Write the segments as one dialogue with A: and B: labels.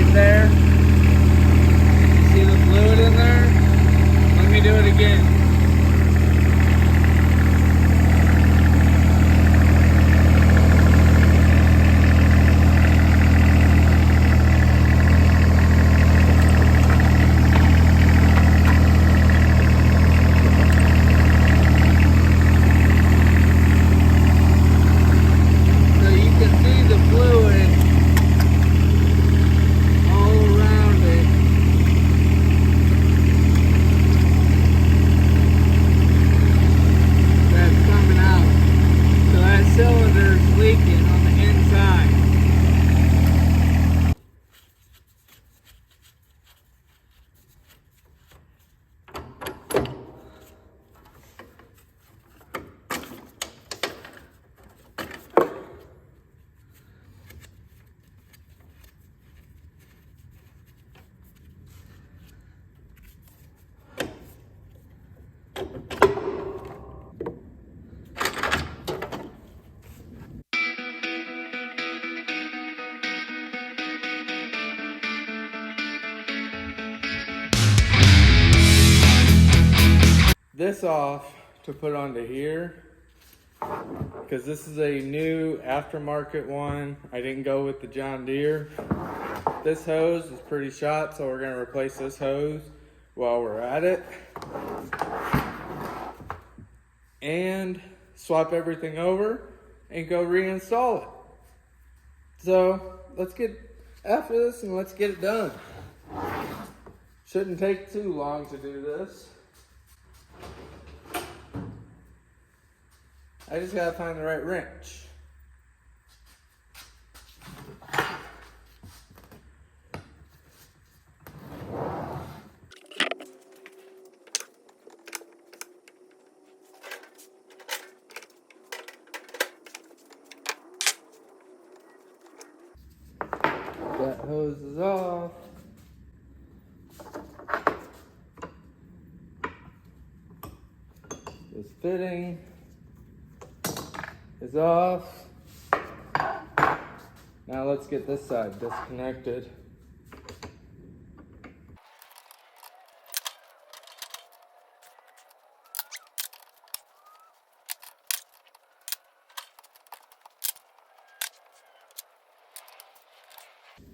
A: right there. You see the fluid in there? Let me do it again. This off to put onto here because this is a new aftermarket one. I didn't go with the John Deere. This hose is pretty shot, so we're going to replace this hose while we're at it and swap everything over and go reinstall it. So let's get after this and let's get it done. Shouldn't take too long to do this. I just gotta find the right wrench. That hose is off. This fitting is off. Now let's get this side disconnected.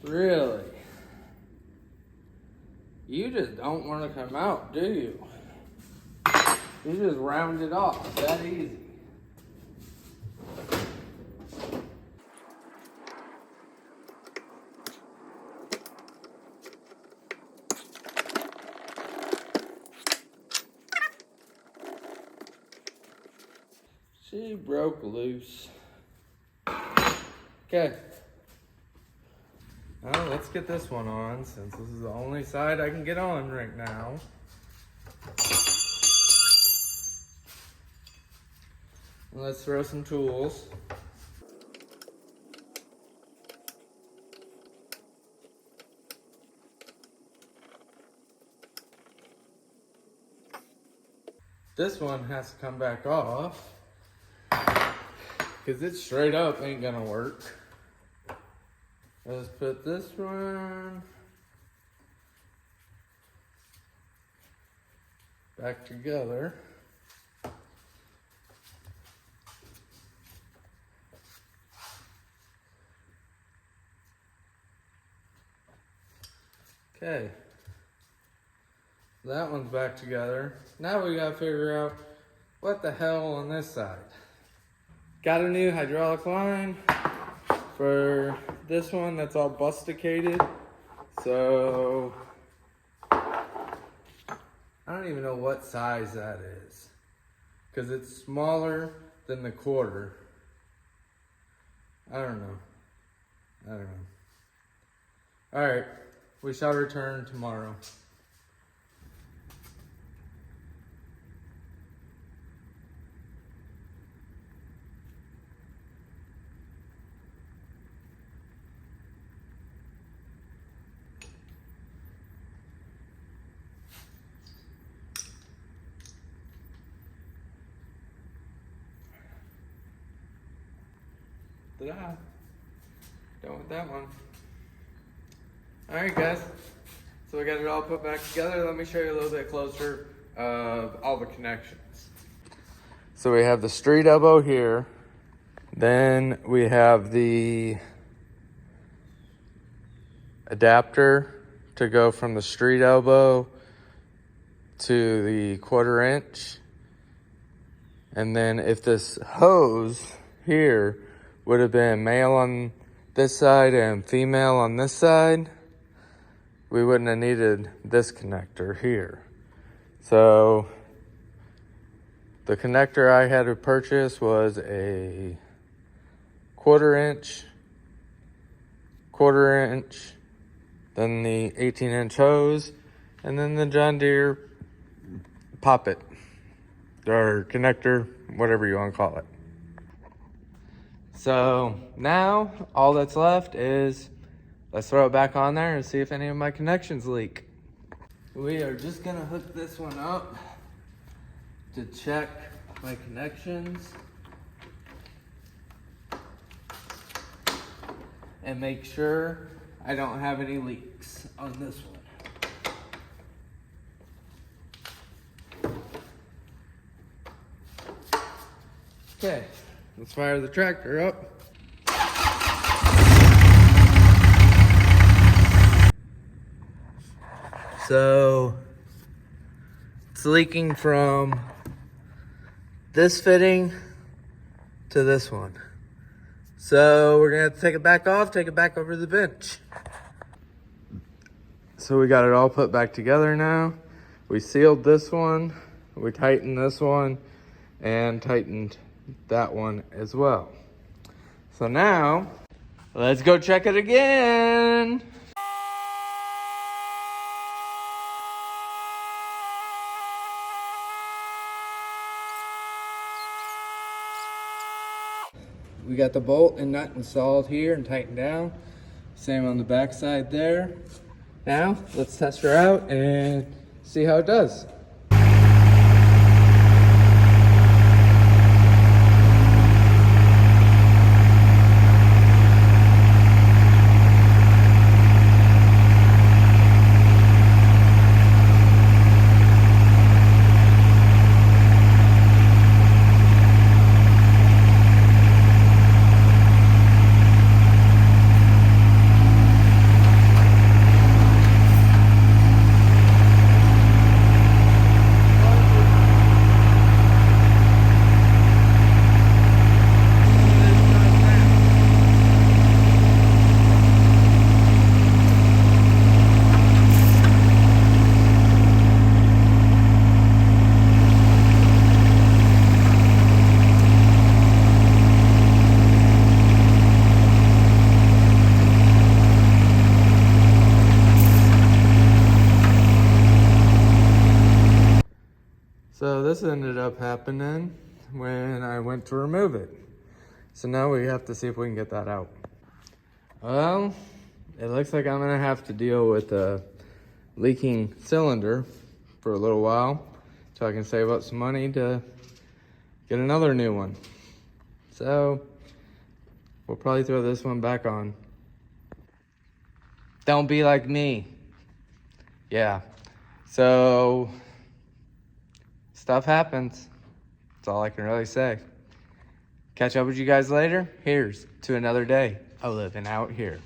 A: Really? You just don't want to come out, do you? You just round it off, that easy. She broke loose. Okay. Well, let's get this one on since this is the only side I can get on right now. Let's throw some tools. This one has to come back off because it straight up ain't gonna work. Let's put this one back together. Okay, that one's back together. Now we gotta figure out what the hell on this side. Got a new hydraulic line for this one that's all busticated. So I don't even know what size that is because it's smaller than the quarter. I don't know. All right, we shall return tomorrow. Ta-da! Done with that one. All right, guys. So we got it all put back together. Let me show you a little bit closer of all the connections. So we have the street elbow here. Then we have the adapter to go from the street elbow to the 1/4 inch. And then if this hose here would have been male on this side and female on this side, we wouldn't have needed this connector here. So the connector I had to purchase was a 1/4 inch, 1/4 inch, then the 18-inch hose, and then the John Deere poppet or connector, whatever you want to call it. So now all that's left is let's throw it back on there and see if any of my connections leak. We are just gonna hook this one up to check my connections and make sure I don't have any leaks on this one. Okay, let's fire the tractor up. So it's leaking from this fitting to this one. So we're gonna have to take it back off, take it back over to the bench. So we got it all put back together now. We sealed this one, we tightened this one, and tightened that one as well. So now, let's go check it again. We got the bolt and nut installed here and tightened down. Same on the back side there. Now, let's test her out and see how it does. So this ended up happening when I went to remove it. So now we have to see if we can get that out. Well, it looks like I'm gonna have to deal with a leaking cylinder for a little while so I can save up some money to get another new one. So we'll probably throw this one back on. Don't be like me. Yeah, so stuff happens. That's all I can really say. Catch up with you guys later. Here's to another day of living out here.